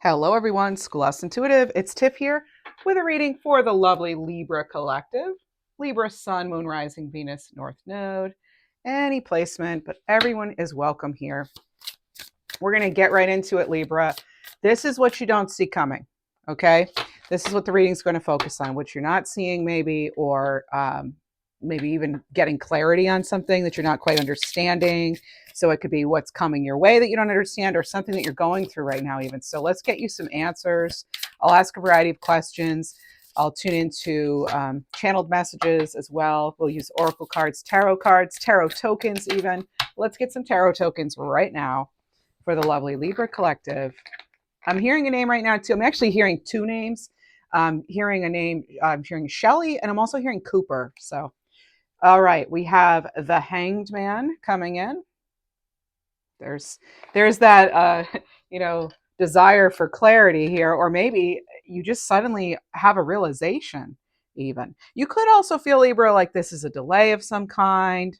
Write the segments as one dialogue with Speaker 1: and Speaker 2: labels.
Speaker 1: Hello everyone, Schoolhouse Intuitive. It's Tiff here with a reading for the lovely Libra collective. Libra Sun, Moon, Rising, Venus, North Node. Any placement, but everyone is welcome here. We're going to get right into it, Libra. This is what you don't see coming, okay? This is what the reading is going to focus on, what you're not seeing maybe, or maybe even getting clarity on something that you're not quite understanding. So it could be what's coming your way that you don't understand, or something that you're going through right now even. So let's get you some answers. I'll ask a variety of questions. I'll tune into channeled messages as well. We'll use oracle cards, tarot tokens even. Let's get some tarot tokens right now for the lovely Libra collective. I'm hearing a name right now too. I'm actually hearing two names. I'm hearing a name. I'm hearing Shelly, and I'm also hearing Cooper. So, all right, we have the Hanged Man coming in. There's that desire for clarity here, or maybe you just suddenly have a realization. Even you could also feel, Libra, like this is a delay of some kind.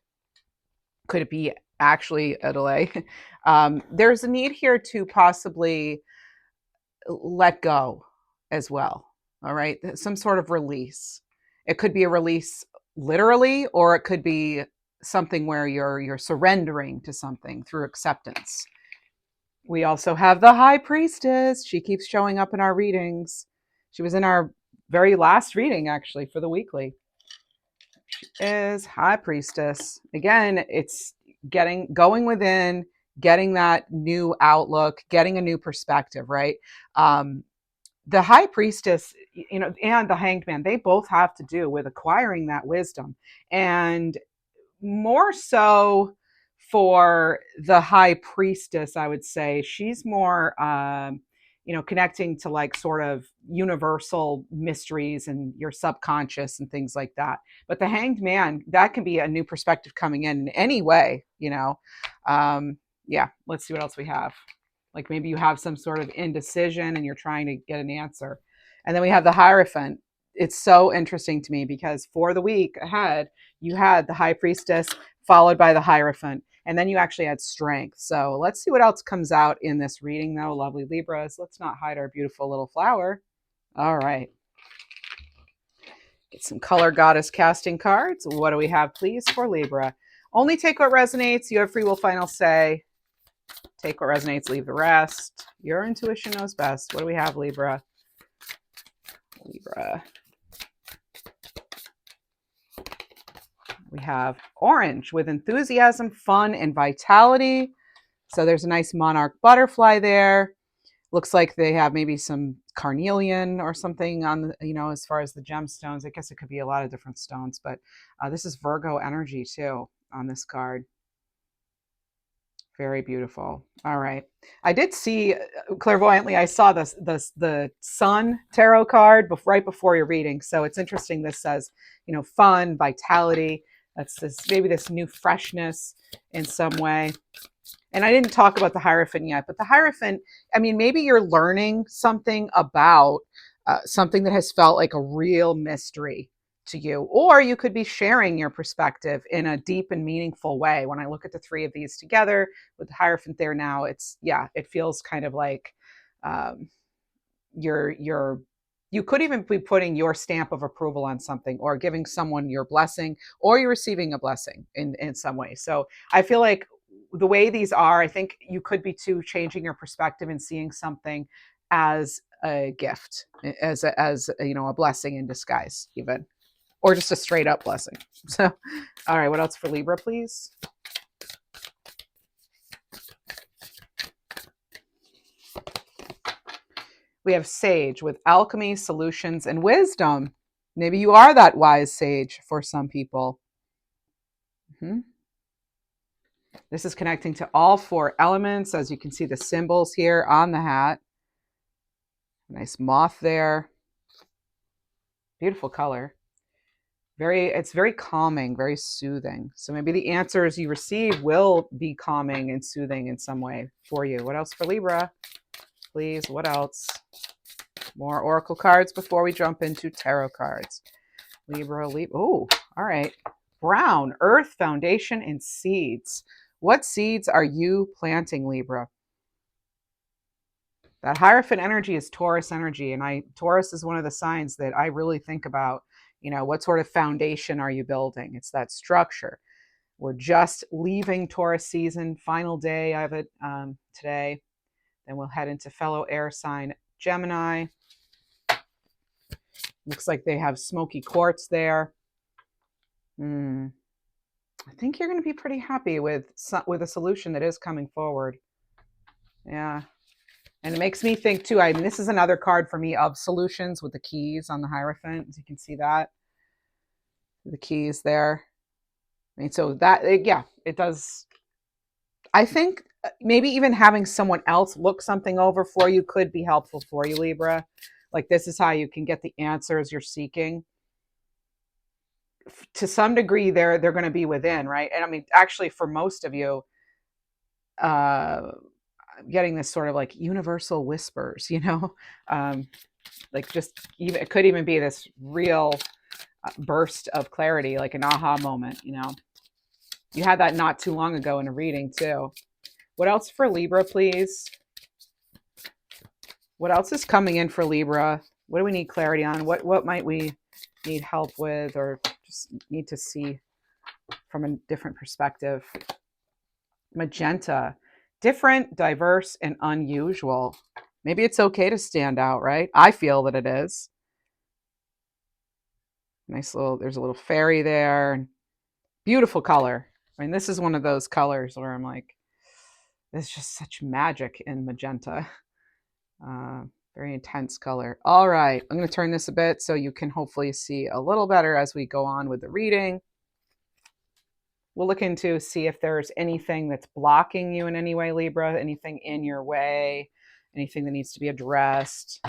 Speaker 1: Could it be actually a delay? There's a need here to possibly let go as well. All right. Some sort of release. It could be a release literally, or it could be something where you're surrendering to something through acceptance. We also have the High Priestess. She keeps showing up in our readings. She was in our very last reading, actually, for the weekly. She is High Priestess. Again, it's going within, getting that new outlook, getting a new perspective, right? The High Priestess, and the Hanged Man, they both have to do with acquiring that wisdom. And more so for the High Priestess, I would say she's more connecting to like sort of universal mysteries and your subconscious and things like that. But the Hanged Man, that can be a new perspective coming in any way. Yeah, let's see what else we have. Like maybe you have some sort of indecision and you're trying to get an answer. And then we have the Hierophant. It's so interesting to me because for the week ahead, you had the High Priestess followed by the Hierophant, and then you actually had Strength. So let's see what else comes out in this reading, though, lovely Libras. Let's not hide our beautiful little flower. All right. Get some color goddess casting cards. What do we have, please, for Libra? Only take what resonates. You have free will, final say. Take what resonates, leave the rest. Your intuition knows best. What do we have, Libra? We have Orange with enthusiasm, fun, and vitality. So there's a nice monarch butterfly there. Looks like they have maybe some carnelian or something on the, as far as the gemstones. I guess it could be a lot of different stones, but this is Virgo energy too on this card. Very beautiful. All right. I did see clairvoyantly, I saw the Sun tarot card right before your reading. So it's interesting. This says, fun, vitality. That's maybe this new freshness in some way. And I didn't talk about the Hierophant yet, but the Hierophant, I mean, maybe you're learning something about something that has felt like a real mystery to you, or you could be sharing your perspective in a deep and meaningful way. When I look at the three of these together with the Hierophant there now, it feels kind of like you could even be putting your stamp of approval on something, or giving someone your blessing, or you're receiving a blessing in some way. So I feel like the way these are, I think you could be too changing your perspective and seeing something as a gift, as a blessing in disguise, even, or just a straight up blessing. So, all right, what else for Libra, please? We have Sage with alchemy, solutions, and wisdom. Maybe you are that wise sage for some people. Mm-hmm. This is connecting to all four elements, as you can see the symbols here on the hat. Nice moth there. Beautiful color. It's very calming, very soothing. So maybe the answers you receive will be calming and soothing in some way for you. What else for Libra? Please, what else? More oracle cards before we jump into tarot cards. Libra. Oh, all right. Brown, earth, foundation, and seeds. What seeds are you planting, Libra? That Hierophant energy is Taurus energy. And Taurus is one of the signs that I really think about, what sort of foundation are you building? It's that structure. We're just leaving Taurus season, final day of it today. Then we'll head into fellow air sign Gemini. Looks like they have smoky quartz there. I think you're going to be pretty happy with a solution that is coming forward. Yeah. And it makes me think too, this is another card for me of solutions with the keys on the Hierophant. As you can see that. The keys there. So that, yeah, it does. I think maybe even having someone else look something over for you could be helpful for you, Libra. Like, this is how you can get the answers you're seeking. To some degree, they're going to be within, right? And I mean, actually, for most of you, getting this sort of like universal whispers, like just even, it could even be this real burst of clarity, like an aha moment. You had that not too long ago in a reading too. What else for Libra, please? What else is coming in for Libra? What do we need clarity on? What might we need help with, or just need to see from a different perspective? Magenta, different, diverse, and unusual. Maybe it's okay to stand out, right? I feel that it is. Nice little, there's a little fairy there. Beautiful color. I mean, this is one of those colors where I'm like, there's just such magic in magenta. Very intense color. All right, I'm going to turn this a bit so you can hopefully see a little better as we go on with the reading. We'll look into see if there's anything that's blocking you in any way, Libra, anything in your way, anything that needs to be addressed.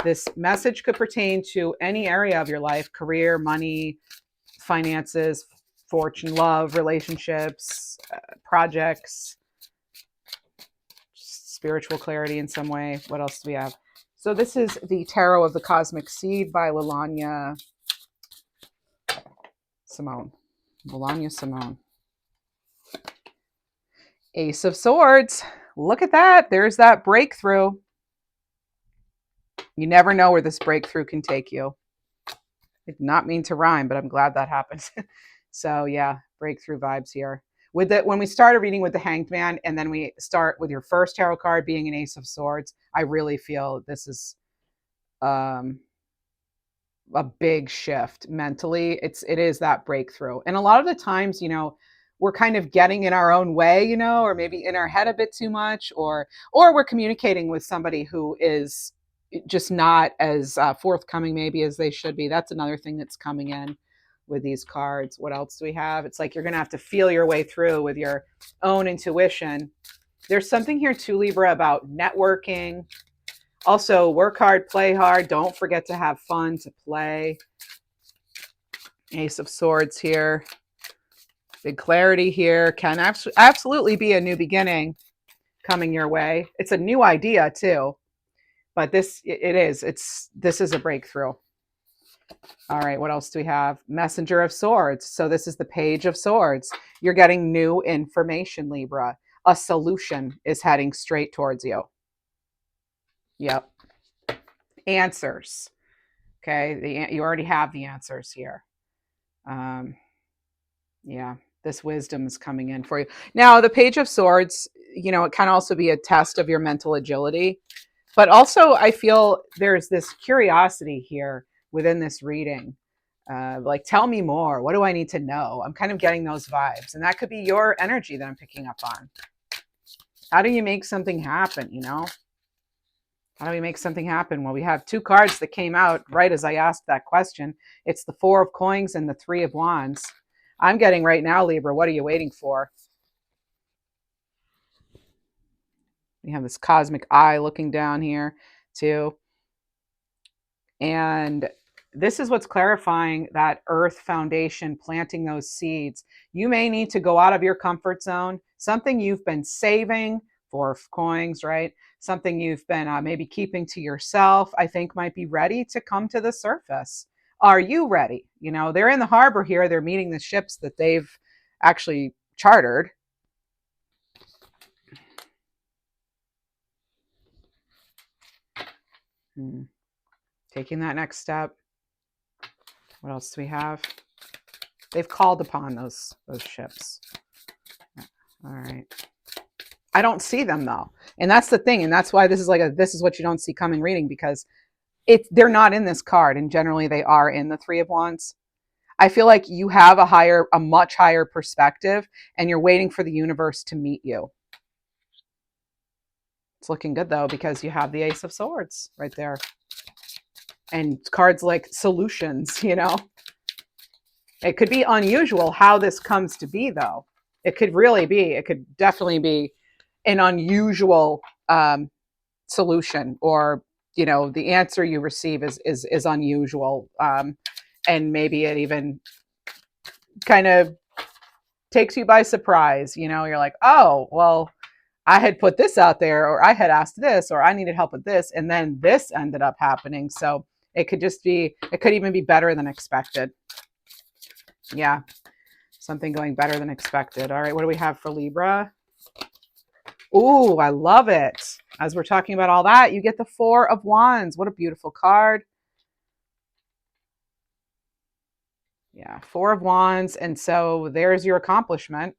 Speaker 1: This message could pertain to any area of your life: career, money, finances, fortune, love, relationships, projects, spiritual clarity in some way. What else do we have? So this is the Tarot of the Cosmic Seed by Lalanya Simone. Ace of Swords. Look at that. There's that breakthrough. You never know where this breakthrough can take you. I did not mean to rhyme, but I'm glad that happened. So yeah, breakthrough vibes here. With it, when we start a reading with the Hanged Man, and then we start with your first tarot card being an Ace of Swords, I really feel this is a big shift mentally. It is that breakthrough. And a lot of the times, we're kind of getting in our own way, or maybe in our head a bit too much, or we're communicating with somebody who is just not as forthcoming maybe as they should be. That's another thing that's coming in with these cards. What else do we have? It's like you're going to have to feel your way through with your own intuition. There's something here too, Libra, about networking. Also, work hard, play hard. Don't forget to have fun, to play. Ace of Swords here. Big clarity here. Can absolutely be a new beginning coming your way. It's a new idea too. But this is a breakthrough. All right, what else do we have? Messenger of Swords. So this is the Page of Swords. You're getting new information, Libra. A solution is heading straight towards you. Yep. Answers. Okay, you already have the answers here. Yeah, this wisdom is coming in for you. Now, the Page of Swords, it can also be a test of your mental agility. But also, I feel there's this curiosity here within this reading. Like, tell me more. What do I need to know? I'm kind of getting those vibes. And that could be your energy that I'm picking up on. How do you make something happen, How do we make something happen? Well, we have two cards that came out right as I asked that question. It's the Four of Coins and the Three of Wands. I'm getting right now, Libra, what are you waiting for? We have this cosmic eye looking down here too. And this is what's clarifying that earth foundation, planting those seeds. You may need to go out of your comfort zone, something you've been saving for coins, right? Something you've been maybe keeping to yourself, I think might be ready to come to the surface. Are you ready? They're in the harbor here. They're meeting the ships that they've actually chartered. Taking that next step. What else do we have? They've called upon those ships. All right. I don't see them though. And that's the thing. And that's why this is like this is what you don't see coming reading, because they're not in this card. And generally they are in the Three of Wands. I feel like you have a much higher perspective, and you're waiting for the universe to meet you. It's looking good though, because you have the Ace of Swords right there. And cards like solutions, you know. It could be unusual how this comes to be though. It could definitely be an unusual solution, or you know, the answer you receive is unusual, and maybe it even kind of takes you by surprise. You know, you're like, oh well, I had put this out there, or I had asked this, or I needed help with this, and then this ended up happening. So it could even be better than expected. Yeah, something going better than expected. All right, what do we have for Libra? Ooh, I love it. As we're talking about all that, you get the Four of Wands. What a beautiful card. Yeah, Four of Wands. And so there's your accomplishment.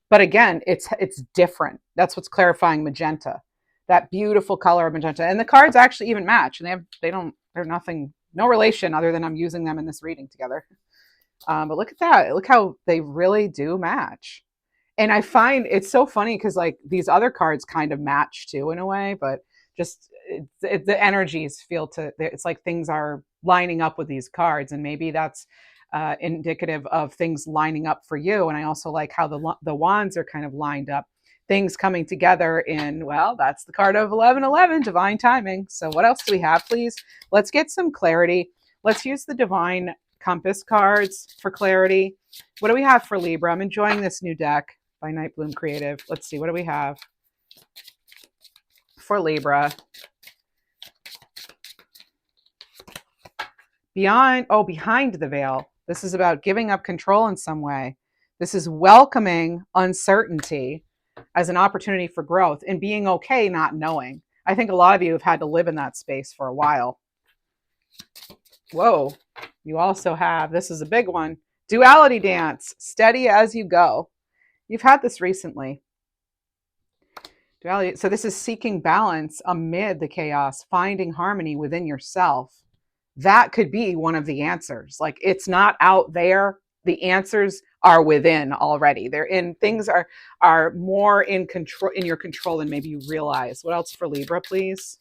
Speaker 1: But again, it's different. That's what's clarifying magenta. That beautiful color of magenta. And the cards actually even match. And they're nothing, no relation other than I'm using them in this reading together. But look at that. Look how they really do match. And I find it's so funny because like these other cards kind of match too in a way, but just the energies it's like things are lining up with these cards, and maybe that's indicative of things lining up for you. And I also like how the wands are kind of lined up, things coming together in, well, that's the card of 1111, divine timing. So what else do we have, please? Let's get some clarity. Let's use the divine compass cards for clarity. What do we have for Libra? I'm enjoying this new deck by Night Bloom Creative. Let's see, what do we have for Libra? Behind the veil. This is about giving up control in some way. This is welcoming uncertainty as an opportunity for growth and being okay not knowing. I think a lot of you have had to live in that space for a while. Whoa. You also have, this is a big one, duality dance, steady as you go. You've had this recently. Duality. So this is seeking balance amid the chaos, finding harmony within yourself. That could be one of the answers. Like, it's not out there. The answers are within already. They're in, things are more in your control than maybe you realize. What else for Libra, please?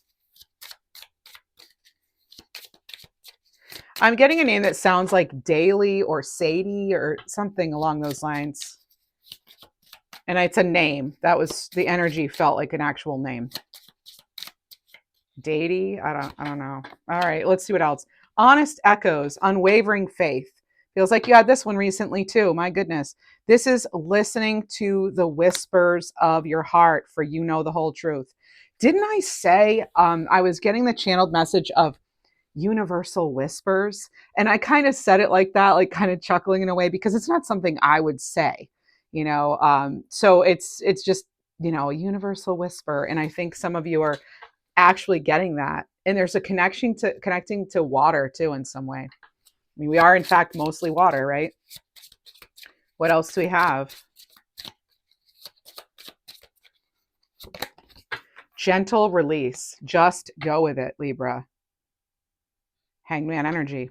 Speaker 1: I'm getting a name that sounds like Daily or Sadie or something along those lines. And it's a name. That was, the energy felt like an actual name. Datey? I don't know. All right, let's see what else. Honest echoes, unwavering faith. Feels like you had this one recently too. My goodness. This is listening to the whispers of your heart, for you know the whole truth. Didn't I say I was getting the channeled message of universal whispers? And I kind of said it like that, like kind of chuckling in a way, because it's not something I would say, you know. So it's just, you know, a universal whisper. And I think some of you are actually getting that. And there's a connecting to water too in some way. I mean, we are in fact mostly water, right? What else do we have? Gentle release. Just go with it, Libra. Hangman energy.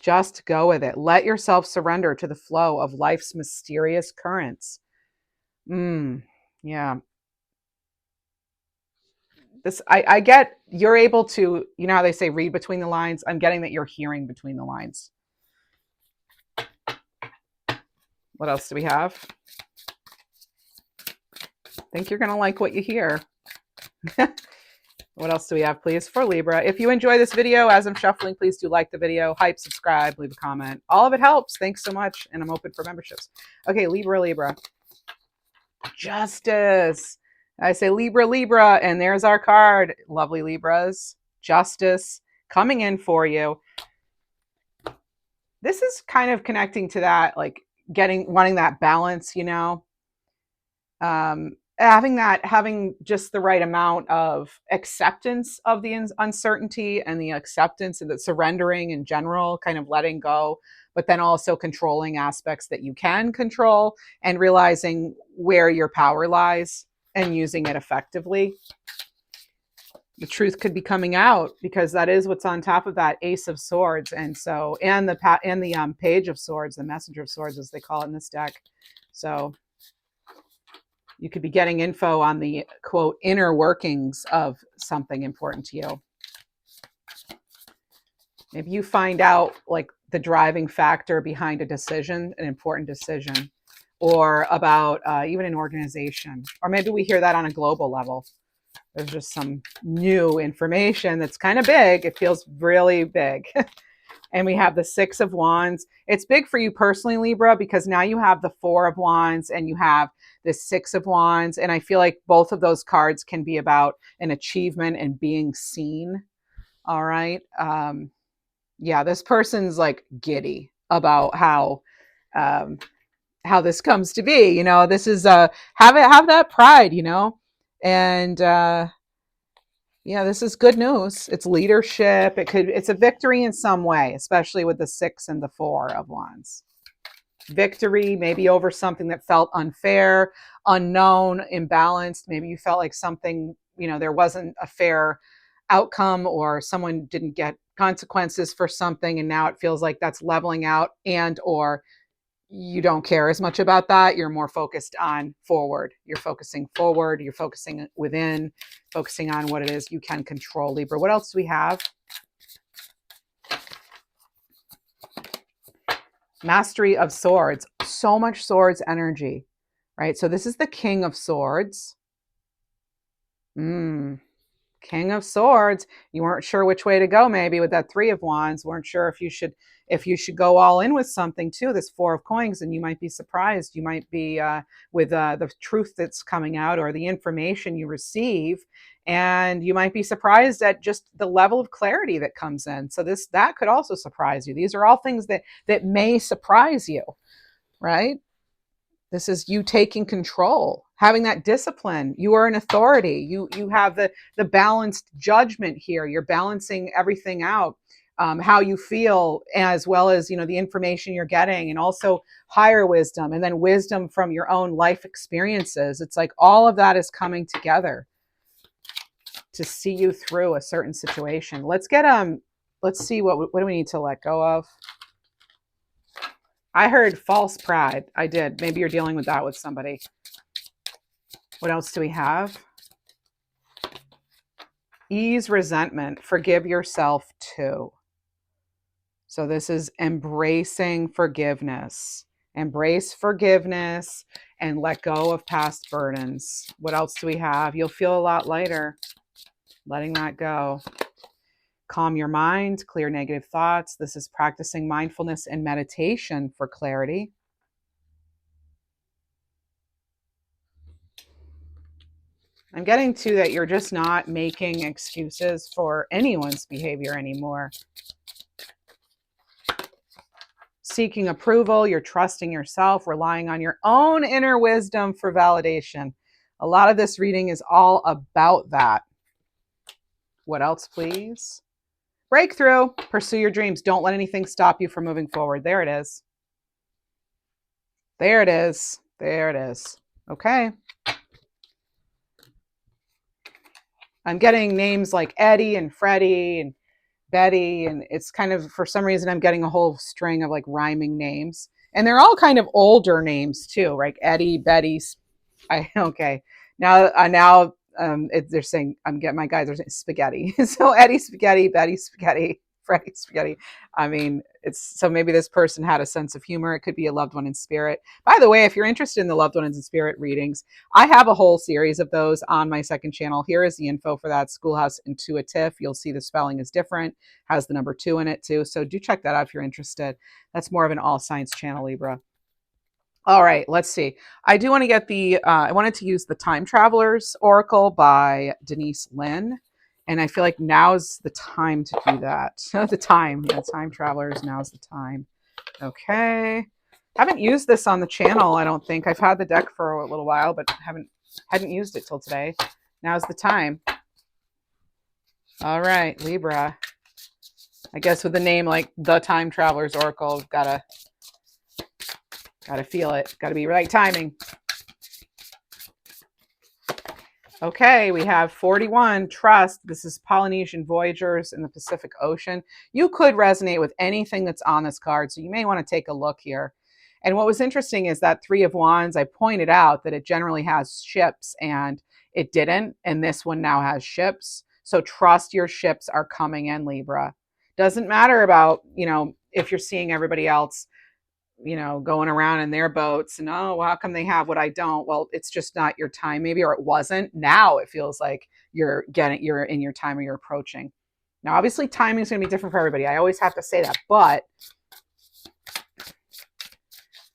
Speaker 1: Just go with it. Let yourself surrender to the flow of life's mysterious currents. Yeah. This, I get, you're able to, you know how they say read between the lines? I'm getting that you're hearing between the lines. What else do we have? I think you're going to like what you hear. What else do we have, please, for Libra? If you enjoy this video, as I'm shuffling, please do like the video, hype, subscribe, leave a comment. All of it helps. Thanks so much. And I'm open for memberships. Okay, Libra. Justice. I say Libra, and there's our card. Lovely Libras. Justice coming in for you. This is kind of connecting to that, like wanting that balance, you know. having just the right amount of acceptance of the uncertainty and the acceptance and the surrendering in general, kind of letting go, but then also controlling aspects that you can control and realizing where your power lies and using it effectively. The truth could be coming out because that is what's on top of that Ace of Swords, and the Page of Swords, the Messenger of Swords, as they call it in this deck. So you could be getting info on the, quote, inner workings of something important to you. Maybe you find out like the driving factor behind a decision, an important decision, or about even an organization. Or maybe we hear that on a global level. There's just some new information that's kind of big. It feels really big. And we have the Six of Wands. It's big for you personally, Libra, because now you have the Four of Wands and you have the Six of Wands. And I feel like both of those cards can be about an achievement and being seen. All right. Yeah, this person's like giddy about how this comes to be. You know, this is have that pride, you know, and yeah, this is good news. It's leadership. It's a victory in some way, especially with the Six and the Four of Wands. Victory, maybe over something that felt unfair, unknown, imbalanced. Maybe you felt like something, you know, there wasn't a fair outcome or someone didn't get consequences for something. And now it feels like that's leveling out, and or you don't care as much about that. You're more focused on forward. You're focusing forward. You're focusing within, focusing on what it is you can control, Libra. What else do we have? Mastery of Swords. So much swords energy, right? So this is the King of Swords. King of Swords. You weren't sure which way to go, maybe with that Three of Wands. Weren't sure if you should go all in with something too. This Four of Coins, and you might be surprised. You might be with the truth that's coming out or the information you receive, and you might be surprised at just the level of clarity that comes in. So that could also surprise you. These are all things that may surprise you, right? This is you taking control, having that discipline. You are an authority. You have the balanced judgment here. You're balancing everything out, how you feel, as well as, you know, the information you're getting, and also higher wisdom, and then wisdom from your own life experiences. It's like all of that is coming together to see you through a certain situation. Let's see what do we need to let go of. I heard false pride. I did. Maybe you're dealing with that with somebody. What else do we have? Ease resentment. Forgive yourself too. So this is embracing forgiveness. Embrace forgiveness and let go of past burdens. What else do we have? You'll feel a lot lighter letting that go. Calm your mind, clear negative thoughts. This is practicing mindfulness and meditation for clarity. I'm getting to that you're just not making excuses for anyone's behavior anymore. Seeking approval, you're trusting yourself, relying on your own inner wisdom for validation. A lot of this reading is all about that. What else, please? Breakthrough. Pursue your dreams. Don't let anything stop you from moving forward. There it is. There it is. There it is. Okay. I'm getting names like Eddie and Freddie and Betty, and it's kind of, for some reason, I'm getting a whole string of like rhyming names. And they're all kind of older names too, right? Eddie, Betty. Okay. Now they're saying, I'm getting my guys are saying spaghetti. So Eddie spaghetti, Betty spaghetti, Freddie spaghetti. I mean, so maybe this person had a sense of humor. It could be a loved one in spirit. By the way, if you're interested in the loved ones in spirit readings, I have a whole series of those on my second channel. Here is the info for that. Schoolhouse Intuitive. You'll see the spelling is different. Has the number 2 in it too. So do check that out if you're interested. That's more of an all science channel, Libra. All right, let's see. I do want to get I wanted to use the Time Travelers Oracle by Denise Lynn. And I feel like now's the time to do that. Time Travelers, now's the time. Okay. Haven't used this on the channel, I don't think. I've had the deck for a little while, but haven't Hadn't used it till today. Now's the time. All right, Libra. I guess with a name like the Time Traveler's Oracle, gotta feel it. Gotta be right timing. Okay, we have 41, trust. This is Polynesian Voyagers in the Pacific Ocean. You could resonate with anything that's on this card, so you may want to take a look here. And what was interesting is that Three of Wands, I pointed out that it generally has ships, and it didn't, and this one now has ships. So trust your ships are coming in, Libra. Doesn't matter about, if you're seeing everybody else going around in their boats and, oh, well, how come they have what I don't? Well, it's just not your time, maybe, or it wasn't. Now it feels like you're in your time, or you're approaching. Now, obviously, timing is going to be different for everybody. I always have to say that, but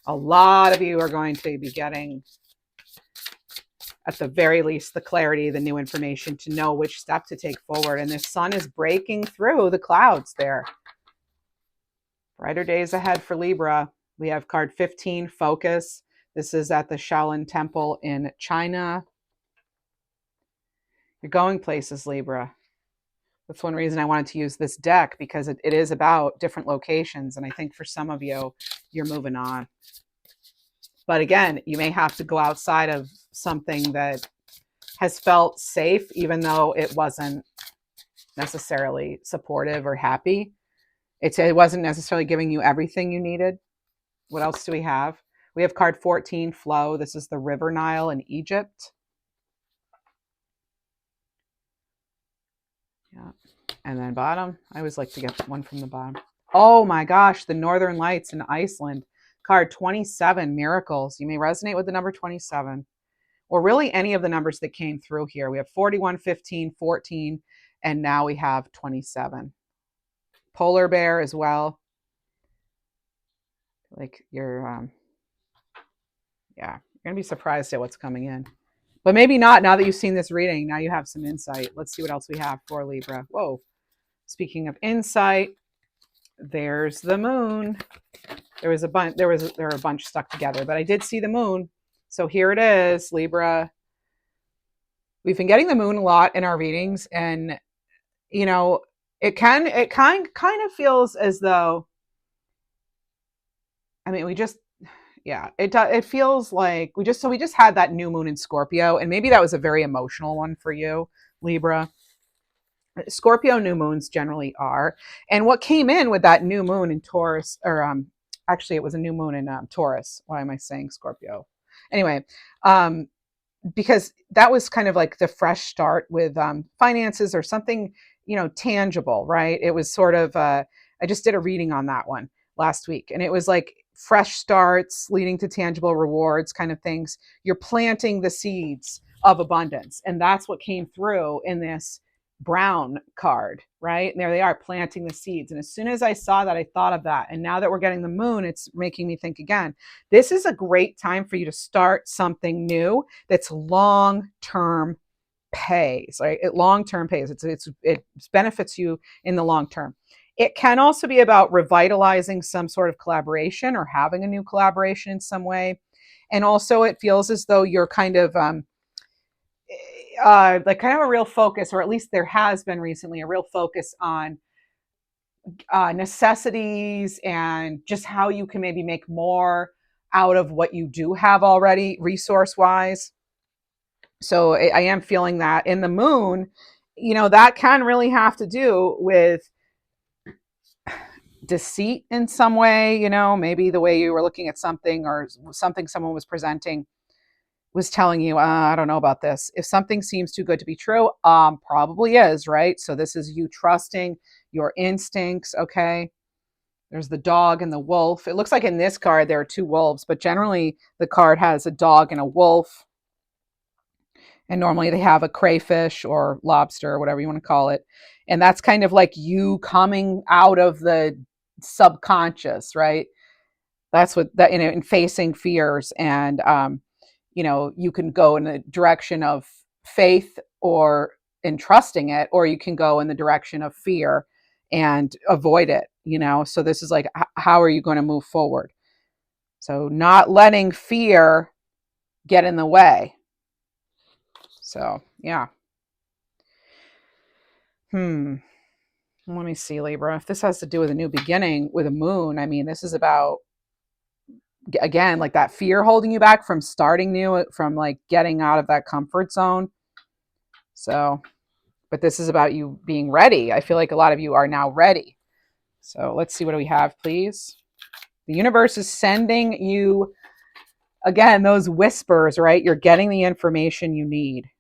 Speaker 1: a lot of you are going to be getting, at the very least, the clarity, the new information to know which step to take forward. And the sun is breaking through the clouds there. Brighter days ahead for Libra. We have card 15, Focus. This is at the Shaolin Temple in China. You're going places, Libra. That's one reason I wanted to use this deck, because it is about different locations. And I think for some of you, you're moving on. But again, you may have to go outside of something that has felt safe, even though it wasn't necessarily supportive or happy. It wasn't necessarily giving you everything you needed. What else do we have? We have card 14, Flow. This is the River Nile in Egypt. Yeah. And then bottom, I always like to get one from the bottom. Oh my gosh, the Northern Lights in Iceland. Card 27, Miracles. You may resonate with the number 27, or really any of the numbers that came through here. We have 41, 15, 14, and now we have 27. Polar Bear as well. Like you're gonna be surprised at what's coming in, but maybe not. Now that you've seen this reading, now you have some insight. Let's see what else we have for Libra. Whoa, speaking of insight, there's the moon. There are a bunch stuck together, but I did see the moon. So here it is, Libra. We've been getting the moon a lot in our readings, and it kind of feels as though, it feels like we just had that new moon in Scorpio, and maybe that was a very emotional one for you, Libra. Scorpio new moons generally are. And what came in with that new moon in Taurus, or actually it was a new moon in Taurus. Why am I saying Scorpio? Anyway, because that was kind of like the fresh start with finances or something, tangible, right? It was sort of, I just did a reading on that one last week, and it was like fresh starts leading to tangible rewards kind of things. You're planting the seeds of abundance. And that's what came through in this brown card, right? And there they are, planting the seeds. And as soon as I saw that, I thought of that. And now that we're getting the moon, it's making me think again. This is a great time for you to start something new that's long-term pays, right? It long-term pays. It benefits you in the long term. It can also be about revitalizing some sort of collaboration or having a new collaboration in some way. And also it feels as though you're kind of like kind of a real focus, or at least there has been recently a real focus on necessities and just how you can maybe make more out of what you do have already resource wise. So I am feeling that in the moon, that can really have to do with deceit in some way, maybe the way you were looking at something, or something someone was presenting was telling you, I don't know about this. If something seems too good to be true, probably is, right? So this is you trusting your instincts, okay? There's the dog and the wolf. It looks like in this card there are two wolves, but generally the card has a dog and a wolf. And normally they have a crayfish or lobster or whatever you want to call it. And that's kind of like you coming out of the subconscious, right? That's what that, in facing fears. And you can go in the direction of faith or in trusting it, or you can go in the direction of fear and avoid it, so this is like, how are you going to move forward? So not letting fear get in the way. So, yeah. Let me see, Libra. If this has to do with a new beginning with a moon, I mean, this is about, again, like that fear holding you back from starting new, from like getting out of that comfort zone. So, but this is about you being ready. I feel like a lot of you are now ready. So let's see, what do we have, please? The universe is sending you, again, those whispers, right? You're getting the information you need.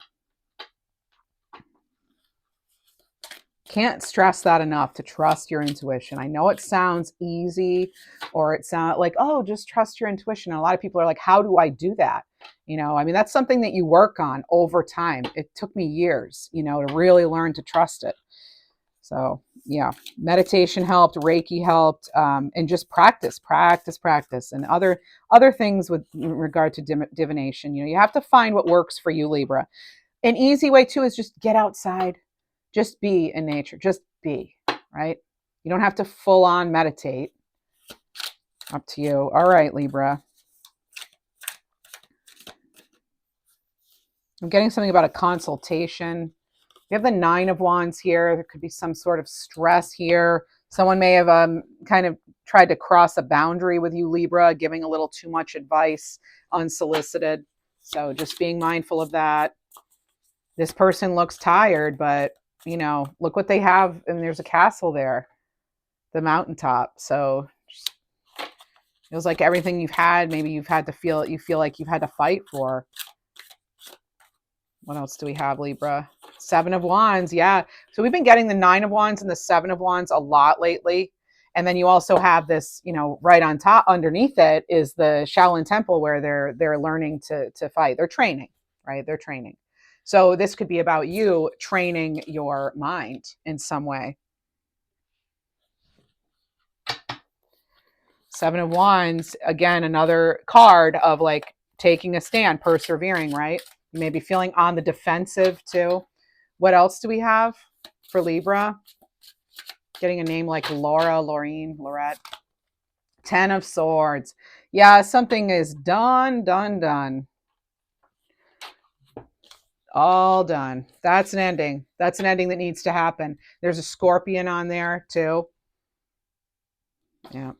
Speaker 1: Can't stress that enough, to trust your intuition. I know it sounds easy, or it sounds like, oh, just trust your intuition. And a lot of people are like, how do I do that? I mean, that's something that you work on over time. It took me years, to really learn to trust it. So yeah, meditation helped, Reiki helped, and just practice, and other things with regard to divination. You have to find what works for you, Libra. An easy way too is just get outside, just be in nature, just be, right? You don't have to full on meditate. Up to you. All right, Libra. I'm getting something about a consultation. We have the Nine of Wands here. There could be some sort of stress here. Someone may have kind of tried to cross a boundary with you, Libra, giving a little too much advice unsolicited. So just being mindful of that. This person looks tired, but, look what they have. And there's a castle there, the mountaintop. So it feels like everything you've had, maybe you feel like you've had to fight for. What else do we have, Libra? Seven of Wands. Yeah. So we've been getting the Nine of Wands and the Seven of Wands a lot lately. And then you also have this, right on top, underneath it is the Shaolin Temple, where they're learning to fight. They're training, right? They're training. So this could be about you training your mind in some way. Seven of Wands, again, another card of like taking a stand, persevering, right? You may be feeling on the defensive too. What else do we have for Libra? Getting a name like Laura, Laureen, Lorette. Ten of Swords. Yeah, something is done. All done. That's an ending. That's an ending that needs to happen. There's a Scorpion on there too. Yeah.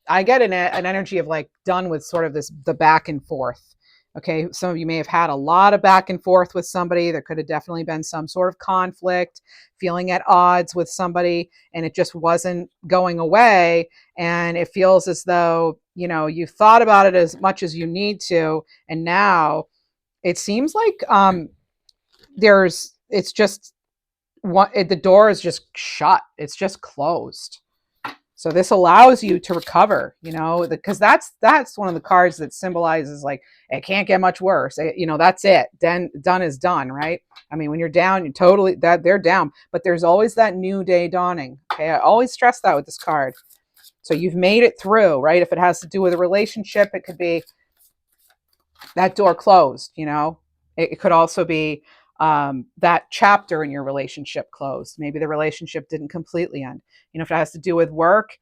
Speaker 1: I get an energy of like done with sort of the back and forth. Okay, some of you may have had a lot of back and forth with somebody. There could have definitely been some sort of conflict, feeling at odds with somebody, and it just wasn't going away. And it feels as though, you thought about it as much as you need to. And now it seems like it's just, the door is just shut. It's just closed. So this allows you to recover, because that's one of the cards that symbolizes like it can't get much worse. That's it. Done is done, right? I mean, when you're down, you're totally they're down, but there's always that new day dawning. Okay, I always stress that with this card. So you've made it through, right? If it has to do with a relationship, it could be that door closed. It could also be that chapter in your relationship closed. Maybe the relationship didn't completely end. If it has to do with work,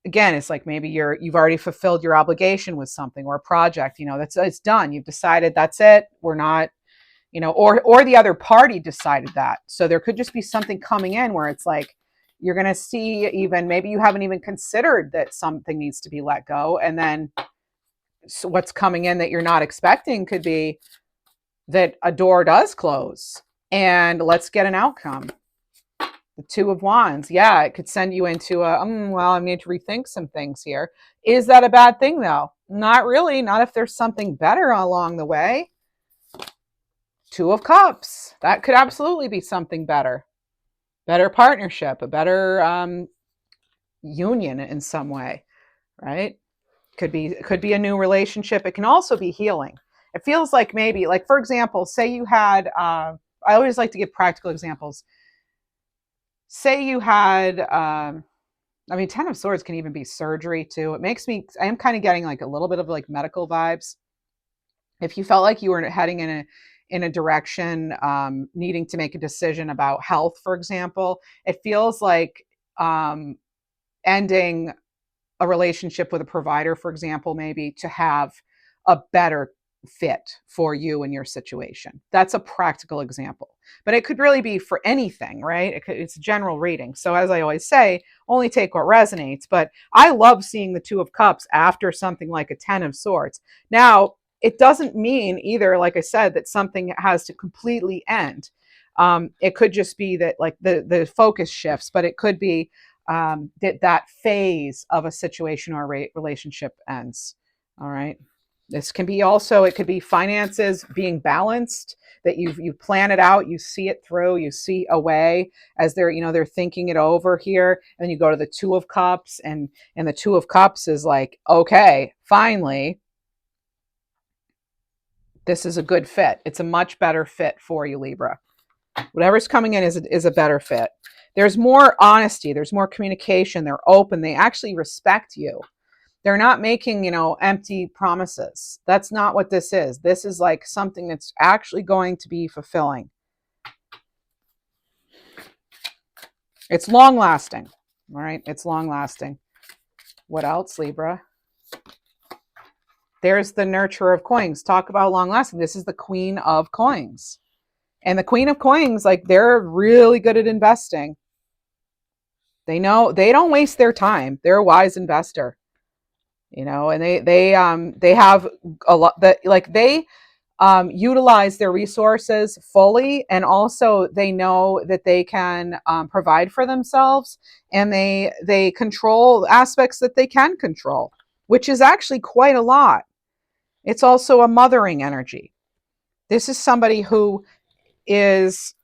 Speaker 1: again, it's like maybe you've already fulfilled your obligation with something or a project. It's done. You've decided that's it. We're not, or the other party decided that. So there could just be something coming in where it's like you're going to see, even maybe you haven't even considered that something needs to be let go, and then what's coming in that you're not expecting could be that a door does close, and let's get an outcome. The Two of Wands. Yeah, it could send you into well, I need to rethink some things here. Is that a bad thing though? Not really. Not if there's something better along the way. Two of Cups. That could absolutely be something better. Better partnership, a better union in some way, right? Could be a new relationship. It can also be healing. It feels like maybe, like, for example, say you had, I always like to give practical examples. Say you had, Ten of Swords can even be surgery too. I am kind of getting like a little bit of like medical vibes. If you felt like you were heading in a direction, needing to make a decision about health, for example, it feels like ending a relationship with a provider, for example, maybe to have a better fit for you and your situation. That's a practical example, but it could really be for anything, right? It's a general reading. So as I always say, only take what resonates, but I love seeing the Two of Cups after something like a 10 of Swords. Now, it doesn't mean either, like I said, that something has to completely end. It could just be that like the focus shifts, but it could be that phase of a situation or relationship ends. All right. This can be also, it could be finances being balanced, that you plan it out, you see it through, you see a way as they're thinking it over here. And you go to the Two of Cups, and the Two of Cups is like, okay, finally, this is a good fit. It's a much better fit for you, Libra. Whatever's coming in is a better fit. There's more honesty, there's more communication, they're open, they actually respect you. They're not making, empty promises. That's not what this is. This is like something that's actually going to be fulfilling. It's long lasting. All right. It's long lasting. What else, Libra? There's the Nurturer of Coins. Talk about long lasting. This is the Queen of Coins. And the Queen of Coins, like, they're really good at investing. They know, they don't waste their time. They're a wise investor. And they have a lot that, like, they utilize their resources fully, and also they know that they can provide for themselves, and they control aspects that they can control, which is actually quite a lot. It's also a mothering energy. This is somebody who is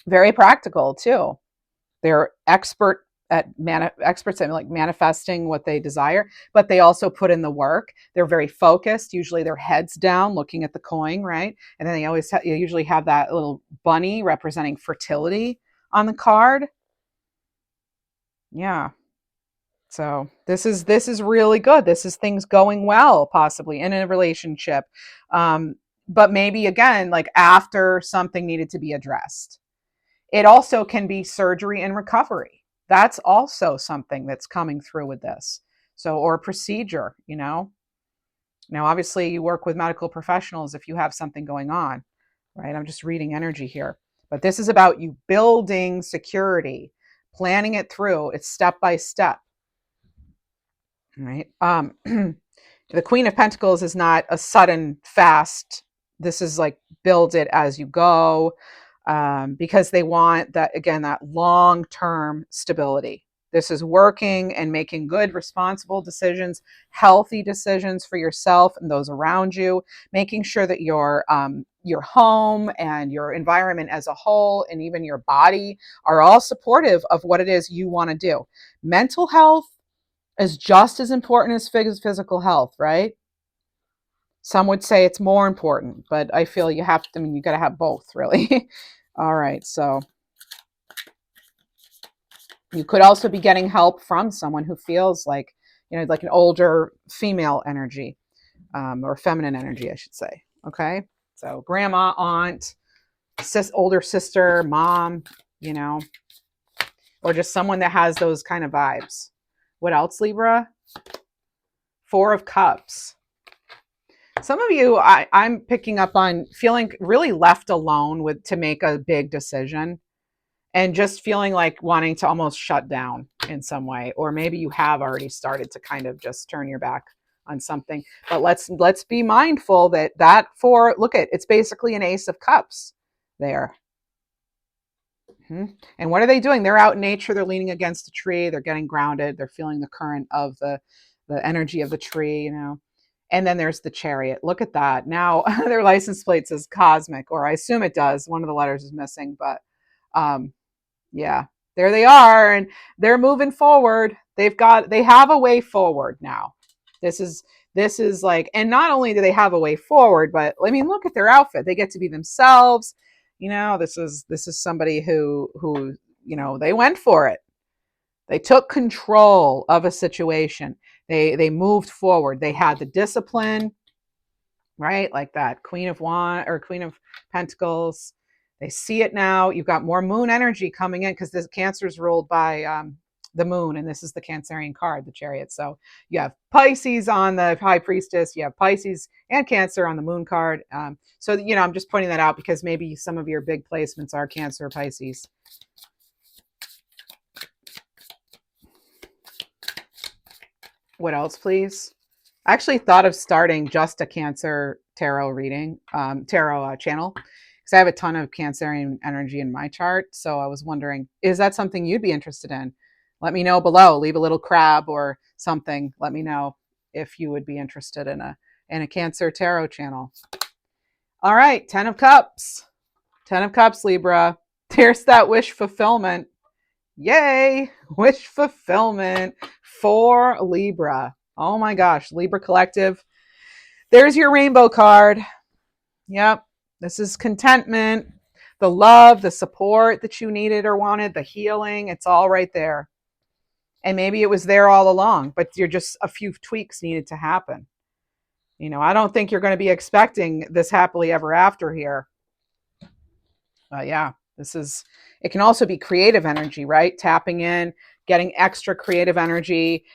Speaker 1: very practical too. They're experts at like manifesting what they desire, but they also put in the work. They're very focused. Usually their heads down looking at the coin, right? And then they usually have that little bunny representing fertility on the card. Yeah. So this is really good. This is things going well, possibly in a relationship. But maybe again, like after something needed to be addressed. It also can be surgery and recovery. That's also something that's coming through with this. So, or procedure, Now, obviously, you work with medical professionals if you have something going on, right? I'm just reading energy here. But this is about you building security, planning it through. It's step by step, right? The Queen of Pentacles is not a sudden fast. This is like build it as you go. Because they want that, again, that long-term stability. This is working and making good, responsible decisions, healthy decisions for yourself and those around you, making sure that your home and your environment as a whole, and even your body, are all supportive of what it is you want to do. Mental health is just as important as physical health, right? Some would say it's more important, but I feel you got to have both, really. All right, so you could also be getting help from someone who feels like, like an older female energy, or feminine energy, I should say. Okay, so grandma, aunt, older sister, mom, or just someone that has those kind of vibes. What else, Libra? Four of Cups. Some of you, I'm picking up on feeling really left alone to make a big decision, and just feeling like wanting to almost shut down in some way. Or maybe you have already started to kind of just turn your back on something. But let's be mindful that look at, it's basically an Ace of Cups there. And what are they doing? They're out in nature. They're leaning against a tree. They're getting grounded. They're feeling the current of the energy of the tree, And then there's the Chariot. Look at that. Now their license plate says Cosmic, or I assume it does. One of the letters is missing, but yeah, there they are, and they're moving forward. They have a way forward now. This is like, and not only do they have a way forward, but I mean, look at their outfit. They get to be themselves. This is somebody who they went for it. They took control of a situation. They moved forward. They had the discipline, right? Like that Queen of Pentacles. They see it now. You've got more moon energy coming in because this Cancer is ruled by the moon, and this is the Cancerian card, the Chariot. So you have Pisces on the High Priestess, you have Pisces and Cancer on the moon card. So, I'm just pointing that out because maybe some of your big placements are Cancer or Pisces. What else, please? I actually thought of starting just a Cancer tarot reading, tarot channel, because I have a ton of Cancerian energy in my chart. So I was wondering, is that something you'd be interested in? Let me know below. Leave a little crab or something. Let me know if you would be interested in a Cancer tarot channel. All right, 10 of Cups. 10 of Cups, Libra. There's that wish fulfillment. Yay! Wish fulfillment for Libra. Oh my gosh, Libra Collective. There's your rainbow card. Yep. This is contentment, the love, the support that you needed or wanted, the healing. It's all right there. And maybe it was there all along, but you're just a few tweaks needed to happen. I don't think you're going to be expecting this happily ever after here. Yeah, it can also be creative energy, right? Tapping in, getting extra creative energy.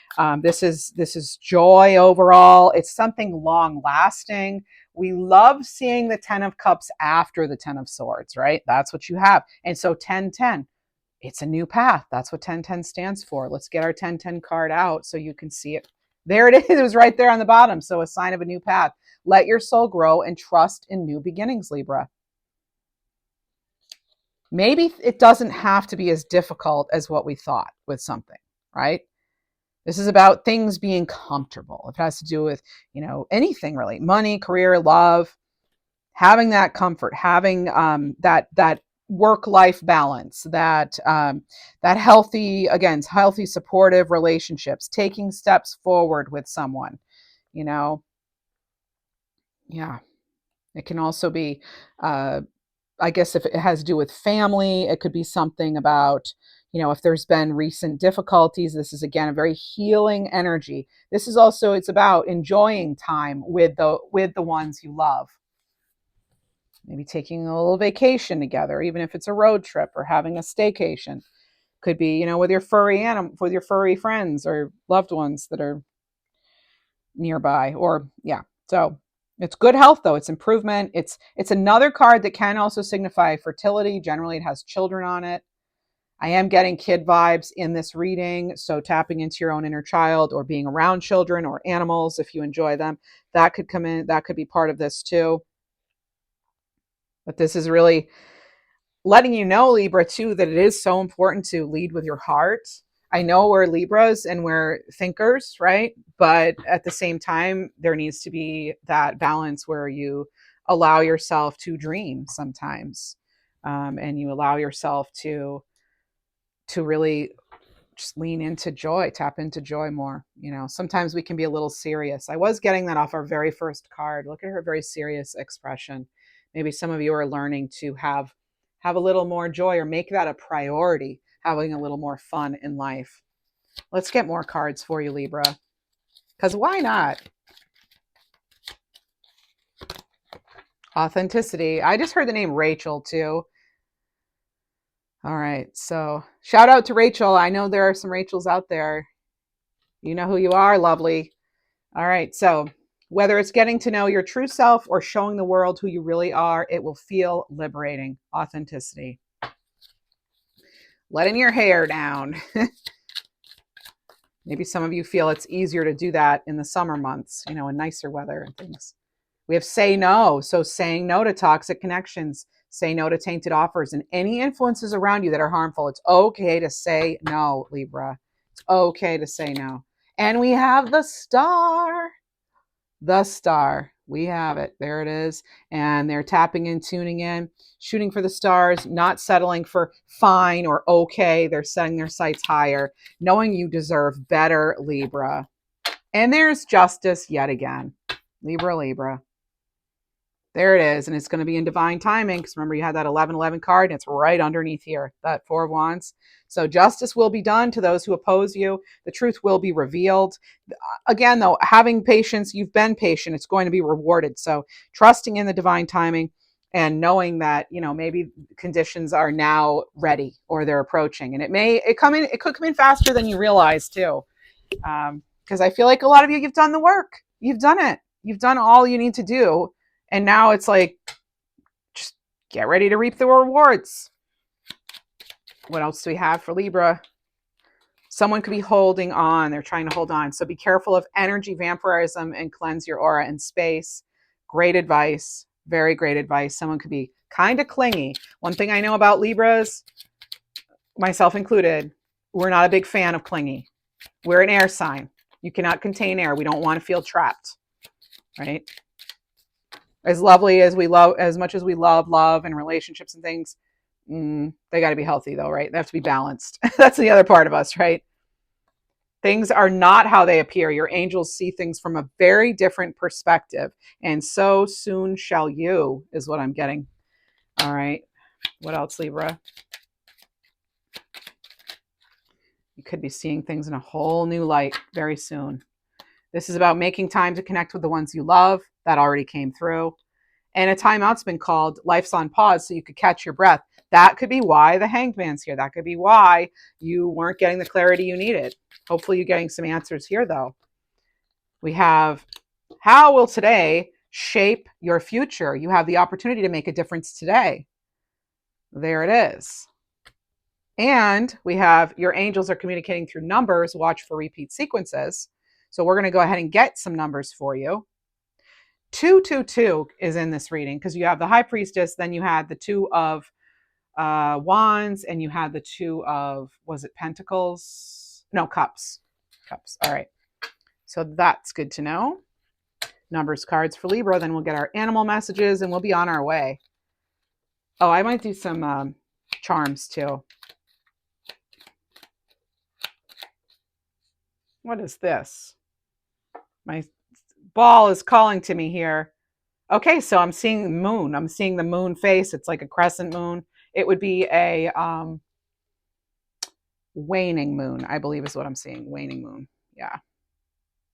Speaker 1: This is joy overall. It's something long lasting. We love seeing the 10 of Cups after the 10 of Swords, right? That's what you have. And so 10-10, it's a new path. That's what 10-10 stands for. Let's get our 10-10 card out so you can see it. There it is. It was right there on the bottom. So a sign of a new path. Let your soul grow and trust in new beginnings, Libra. Maybe it doesn't have to be as difficult as what we thought with something, right? This is about things being comfortable. It has to do with, anything really, money, career, love, having that comfort, having that work-life balance, that healthy, supportive relationships, taking steps forward with someone, Yeah. It can also be, I guess if it has to do with family, it could be something about, if there's been recent difficulties. This is, again, a very healing energy. This is also, it's about enjoying time with the ones you love. Maybe taking a little vacation together, even if it's a road trip, or having a staycation. Could be, with your furry friends or loved ones that are nearby, or yeah. So it's good health, though. It's improvement. It's another card that can also signify fertility. Generally, it has children on it. I am getting kid vibes in this reading. So tapping into your own inner child, or being around children or animals, if you enjoy them, that could come in. That could be part of this too. But this is really letting you know, Libra, too, that it is so important to lead with your heart. I know we're Libras and we're thinkers, right? But at the same time, there needs to be that balance where you allow yourself to dream sometimes, and you allow yourself to really just lean into joy, tap into joy more. Sometimes we can be a little serious. I was getting that off our very first card. Look at her very serious expression. Maybe some of you are learning to have a little more joy, or make that a priority, having a little more fun in life. Let's get more cards for you, Libra, because why not? Authenticity. I just heard the name Rachel too. All right, so shout out to Rachel. I know there are some Rachels out there. You know who you are, lovely. All right, so whether it's getting to know your true self or showing the world who you really are, it will feel liberating. Authenticity. Letting your hair down. Maybe some of you feel it's easier to do that in the summer months, in nicer weather and things. We have say no. So saying no to toxic connections, say no to tainted offers, and any influences around you that are harmful. It's okay to say no, Libra. It's okay to say no. And we have the star. The star. We have it. There it is. And they're tapping in, tuning in, shooting for the stars, not settling for fine or okay. They're setting their sights higher, knowing you deserve better, Libra. And there's justice yet again. Libra, Libra. There it is. And it's going to be in divine timing, because remember, you had that 11-11 card, and it's right underneath here, that Four of Wands. So justice will be done to those who oppose you. The truth will be revealed. Again, though, having patience, you've been patient. It's going to be rewarded. So trusting in the divine timing and knowing that, you know, maybe conditions are now ready or they're approaching, and it could come in faster than you realize too. Because I feel like a lot of you, you've done the work, you've done it, you've done all you need to do, and now it's like, just get ready to reap the rewards. What else do we have for Libra? Someone could be holding on. They're trying to hold on. So be careful of energy vampirism and cleanse your aura and space. Great advice. Very great advice. Someone could be kind of clingy. One thing I know about Libras, myself included, we're not a big fan of clingy. We're an air sign. You cannot contain air. We don't want to feel trapped, right? As lovely as we love, as much as we love and relationships and things, they got to be healthy though, right? They have to be balanced. That's the other part of us, right? Things are not how they appear. Your angels see things from a very different perspective. And so soon shall you, is what I'm getting. All right. What else, Libra? You could be seeing things in a whole new light very soon. This is about making time to connect with the ones you love. That already came through. And a timeout's been called. Life's on pause so you could catch your breath. That could be why the Hanged Man's here. That could be why you weren't getting the clarity you needed. Hopefully you're getting some answers here, though. We have, how will today shape your future? You have the opportunity to make a difference today. There it is. And we have, your angels are communicating through numbers. Watch for repeat sequences. So we're going to go ahead and get some numbers for you. 222 is in this reading because you have the High Priestess, then you had the Two of Wands, and you had the Two of, was it Pentacles? No, Cups. Cups. All right. So that's good to know. Numbers cards for Libra. Then we'll get our animal messages and we'll be on our way. Oh, I might do some charms too. What is this? My ball is calling to me here. Okay, so I'm seeing the moon. I'm seeing the moon face. It's like a crescent moon. It would be a waning moon, I believe is what I'm seeing. Waning moon. Yeah.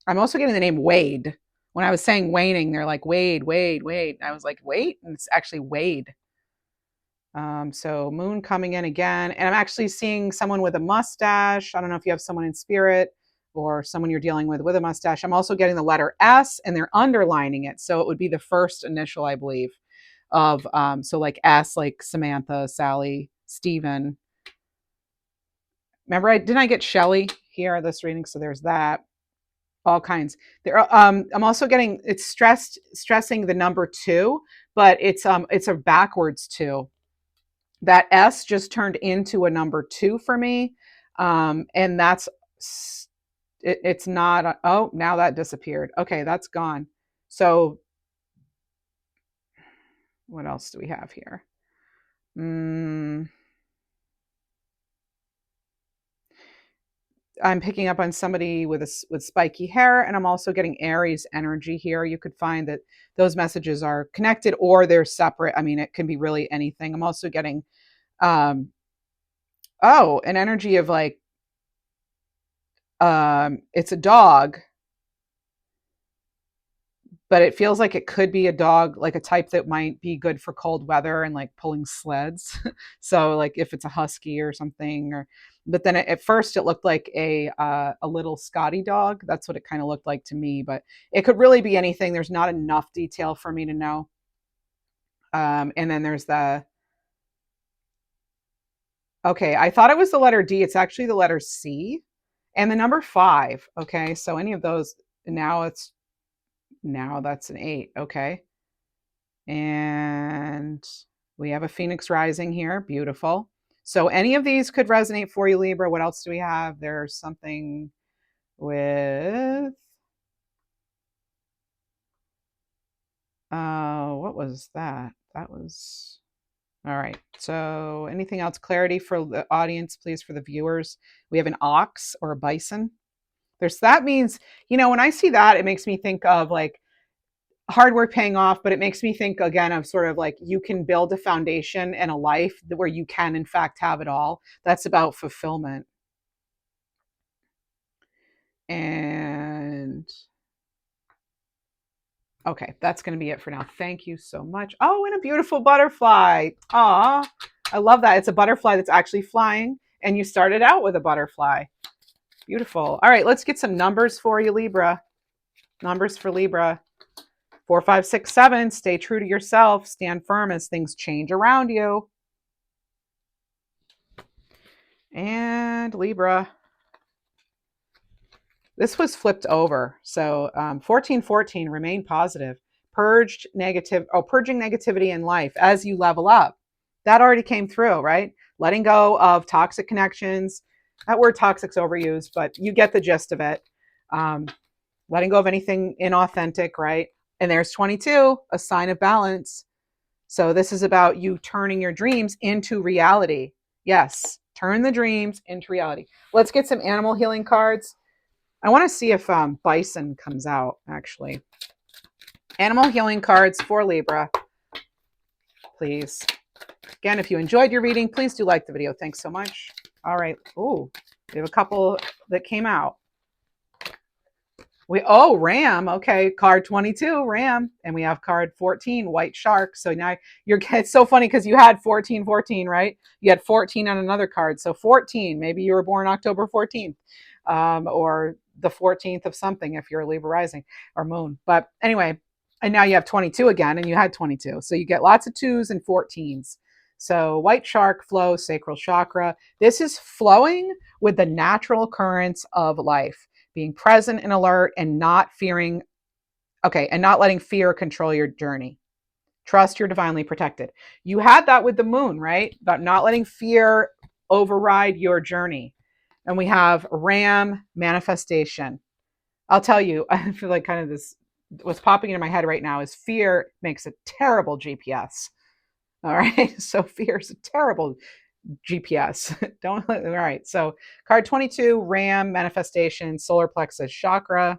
Speaker 1: I'm also getting the name Wade. When I was saying waning, they're like, Wade, Wade, Wade. I was like, wait, and it's actually Wade. So moon coming in again. And I'm actually seeing someone with a mustache. I don't know if you have someone in spirit or someone you're dealing with a mustache. I'm also getting the letter S and they're underlining it. So it would be the first initial, I believe, of, so like S, like Samantha, Sally, Stephen. Remember, didn't I get Shelly here, this reading? So there's that. All kinds. There are, I'm also getting, it's stressing the number 2, but it's a backwards 2. That S just turned into a number 2 for me. And that's, it's not, oh, now that disappeared. Okay, that's gone. So what else do we have here? I'm picking up on somebody with spiky hair, and I'm also getting Aries energy here. You could find that those messages are connected or they're separate. I mean, it can be really anything. I'm also getting, an energy of like, it's a dog, but it feels like it could be a dog, like a type that might be good for cold weather and like pulling sleds. So like if it's a husky or something, or, but then at first it looked like a little Scotty dog. That's what it kind of looked like to me, but it could really be anything. There's not enough detail for me to know. And then there's okay, I thought it was the letter D. It's actually the letter C and the number 5. Okay. So any of those, now that's an 8. Okay. And we have a Phoenix rising here. Beautiful. So any of these could resonate for you, Libra. What else do we have? There's something with, what was that? That was, all right. So anything else? Clarity for the audience, please, for the viewers. We have an ox or a bison. That means, when I see that, it makes me think of like hard work paying off, but it makes me think again of sort of like you can build a foundation and a life where you can in fact have it all. That's about fulfillment. And Okay, that's going to be it for now. Thank you so much. Oh, and a beautiful butterfly. Aw, I love that. It's a butterfly that's actually flying, and you started out with a butterfly. Beautiful. All right, let's get some numbers for you, Libra. Numbers for Libra. 4, 5, 6, 7. Stay true to yourself. Stand firm as things change around you. And Libra. This was flipped over. So 1414, remain positive. Purging negativity in life as you level up. That already came through, right? Letting go of toxic connections. That word toxic's overused, but you get the gist of it. Letting go of anything inauthentic, right? And there's 22, a sign of balance. So this is about you turning your dreams into reality. Yes, turn the dreams into reality. Let's get some animal healing cards. I want to see if bison comes out, actually. Animal healing cards for Libra, please. Again, if you enjoyed your reading, please do like the video. Thanks so much. All right. Ooh, we have a couple that came out. Ram. Okay, card 22, Ram. And we have card 14, White Shark. So now it's so funny because you had 14, 14, right? You had 14 on another card. So 14, maybe you were born October 14th or the 14th of something if you're a Libra rising or moon. But anyway, and now you have 22 again, and you had 22. So you get lots of 2s and 14s. So White Shark flow, sacral chakra. This is flowing with the natural currents of life, being present and alert and not fearing, and not letting fear control your journey. Trust you're divinely protected. You had that with the moon, right? About not letting fear override your journey. And we have Ram, manifestation. I'll tell you, I feel like kind of this, what's popping into my head right now is fear makes a terrible GPS. All right. So fear is a terrible GPS. Don't, all right. So card 22, Ram, manifestation, solar plexus chakra.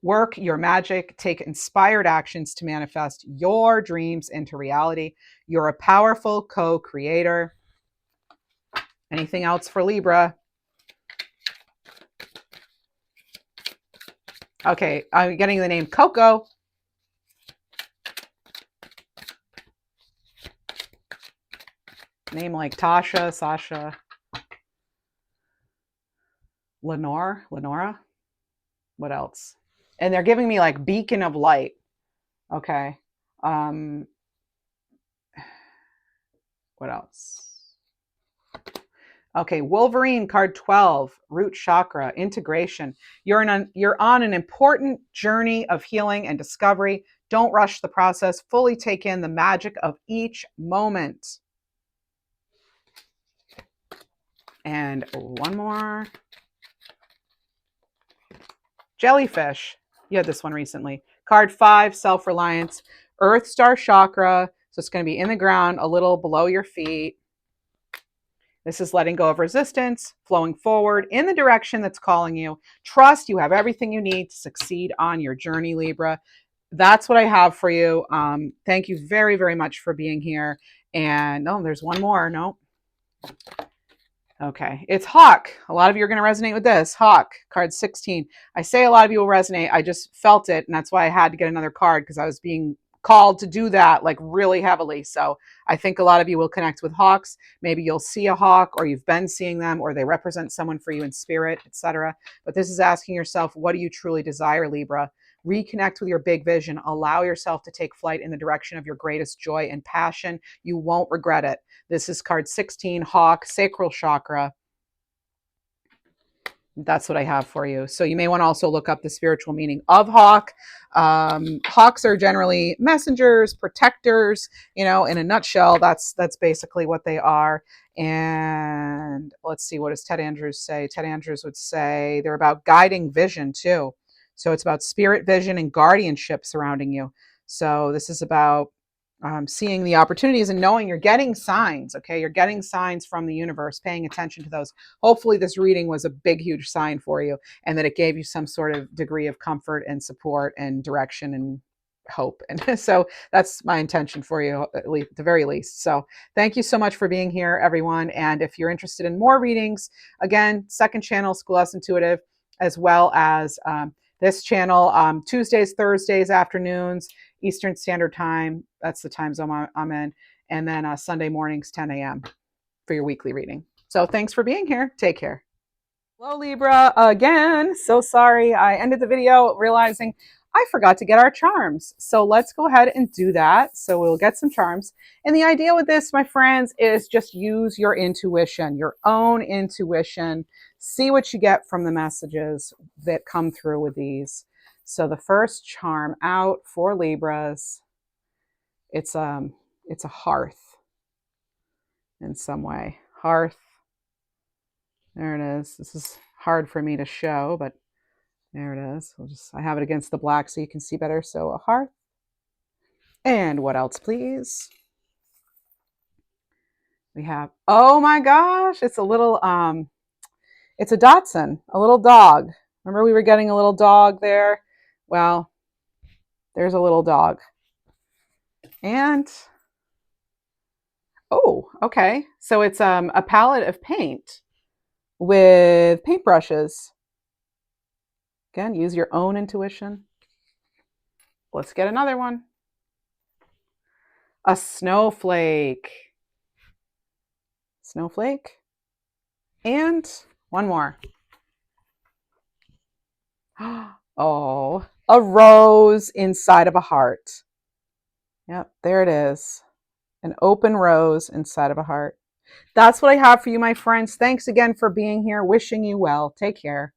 Speaker 1: Work your magic, take inspired actions to manifest your dreams into reality. You're a powerful co-creator. Anything else for Libra? Okay, I'm getting the name Coco. Name like Tasha, Sasha, Lenora. What else? And they're giving me like beacon of light. Okay. What else? Okay, Wolverine, card 12, root chakra, integration. You're on an important journey of healing and discovery. Don't rush the process. Fully take in the magic of each moment. And one more. Jellyfish. You had this one recently. Card 5, self-reliance, earth star chakra. So it's going to be in the ground, a little below your feet. This is letting go of resistance, flowing forward in the direction that's calling you. Trust you have everything you need to succeed on your journey, Libra. That's what I have for you. Thank you very, very much for being here. And no, there's one more. No. Okay, it's Hawk. A lot of you are going to resonate with this. Hawk, card 16. I say a lot of you will resonate. I just felt it, and that's why I had to get another card because I was being called to do that like really heavily. So I think a lot of you will connect with hawks. Maybe you'll see a hawk, or you've been seeing them, or they represent someone for you in spirit, etc. But this is asking yourself, what do you truly desire, Libra? Reconnect with your big vision. Allow yourself to take flight in the direction of your greatest joy and passion. You won't regret it. This is card 16, Hawk, sacral chakra. That's what I have for you. So you may want to also look up the spiritual meaning of hawk. Hawks are generally messengers, protectors, in a nutshell, that's basically what they are. And let's see, what does Ted Andrews say? Ted Andrews would say they're about guiding vision too. So it's about spirit vision and guardianship surrounding you. So this is about seeing the opportunities and knowing you're getting signs. Okay, you're getting signs from the universe, paying attention to those. Hopefully this reading was a big, huge sign for you, and that it gave you some sort of degree of comfort and support and direction and hope. And so that's my intention for you, at the very least. So thank you so much for being here, everyone. And if you're interested in more readings, again, second channel, School S Intuitive, as well as This channel, Tuesdays, Thursdays, afternoons, Eastern Standard Time. That's the time zone I'm in. And then Sunday mornings, 10 a.m. for your weekly reading. So thanks for being here. Take care. Hello, Libra. Again, so sorry. I ended the video realizing I forgot to get our charms. So let's go ahead and do that. So we'll get some charms. And the idea with this, my friends, is just use your intuition, your own intuition. See what you get from the messages that come through with these. So the first charm out for Libras, it's a hearth in some way. Hearth. There it is. This is hard for me to show, but there it is. I have it against the black so you can see better. So a hearth. And what else, please? We have, oh my gosh, it's a little, it's a Dachshund, a little dog. Remember we were getting a little dog there? Well, there's a little dog. And, oh, okay. So it's a palette of paint with paintbrushes. Again, use your own intuition. Let's get another one. A snowflake. Snowflake. And one more. Oh, a rose inside of a heart. Yep, there it is. An open rose inside of a heart. That's what I have for you, my friends. Thanks again for being here. Wishing you well. Take care.